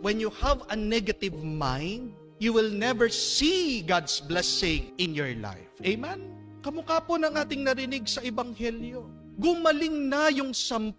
when you have a negative mind, you will never see God's blessing in your life. Amen? Kamukha po ng ating narinig sa Ebanghelyo. Gumaling na yung 10.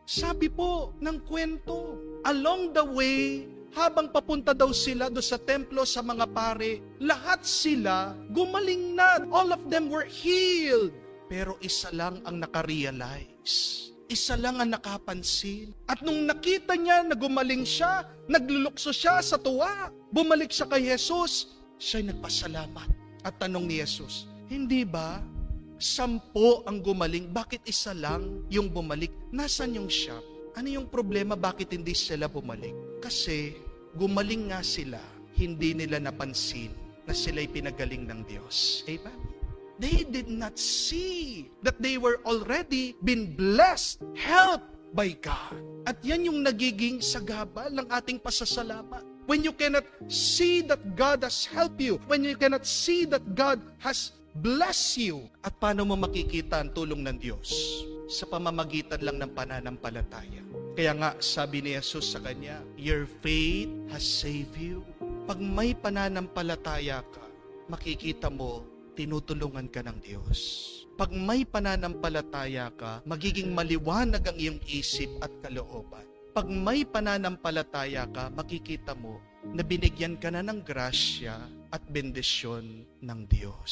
Sabi po ng kwento, along the way, habang papunta daw sila do sa templo sa mga pare, lahat sila gumaling na. All of them were healed. Pero isa lang ang nakarealize. Isa lang ang nakapansin. At nung nakita niya na gumaling siya, naglulukso siya sa tuwa. Bumalik siya kay Jesus, siya'y nagpasalamat. At tanong ni Jesus, hindi ba 10 ang gumaling? Bakit isa lang yung bumalik? Nasaan yung shop? Ano yung problema? Bakit hindi sila bumalik? Kasi gumaling nga sila, hindi nila napansin na sila'y pinagaling ng Diyos. Amen? They did not see that they were already been blessed, helped by God. At yan yung nagiging sagabal ng ating pasasalamat. When you cannot see that God has helped you, when you cannot see that God has blessed you, at paano mo makikita ang tulong ng Diyos? Sa pamamagitan lang ng pananampalataya. Kaya nga, sabi ni Jesus sa kanya, your faith has saved you. Pag may pananampalataya ka, makikita mo, tinutulungan ka ng Diyos. Pag may pananampalataya ka, magiging maliwanag ang iyong isip at kalooban. Pag may pananampalataya ka, makikita mo na binigyan ka na ng grasya at bendisyon ng Diyos.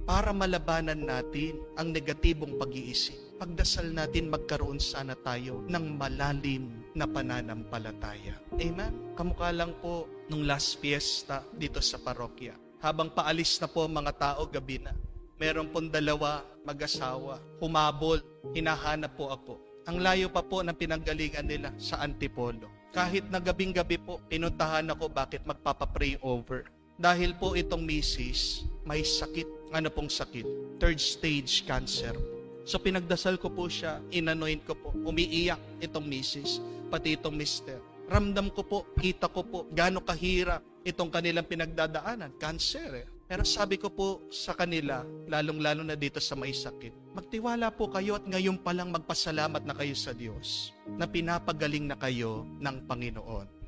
Para malabanan natin ang negatibong pag-iisip, pagdasal natin magkaroon sana tayo ng malalim na pananampalataya. Amen? Kamukha lang po nung last fiesta dito sa parokya. Habang paalis na po mga tao gabi na, meron pong 2 mag-asawa, humabol, hinahanap po ako. Ang layo pa po ng pinanggalingan nila sa Antipolo. Kahit na gabing-gabi po, pinuntahan ako bakit magpapapray over. Dahil po itong misis, may sakit. Ano pong sakit? 3rd stage cancer. So pinagdasal ko po siya, inanoint ko po, umiiyak itong misis, pati itong mister. Ramdam ko po, kita ko po, gaano kahirap itong kanilang pinagdadaanan, cancer. Pero sabi ko po sa kanila, lalong-lalo na dito sa may sakit, magtiwala po kayo at ngayon pa lang magpasalamat na kayo sa Diyos na pinapagaling na kayo ng Panginoon.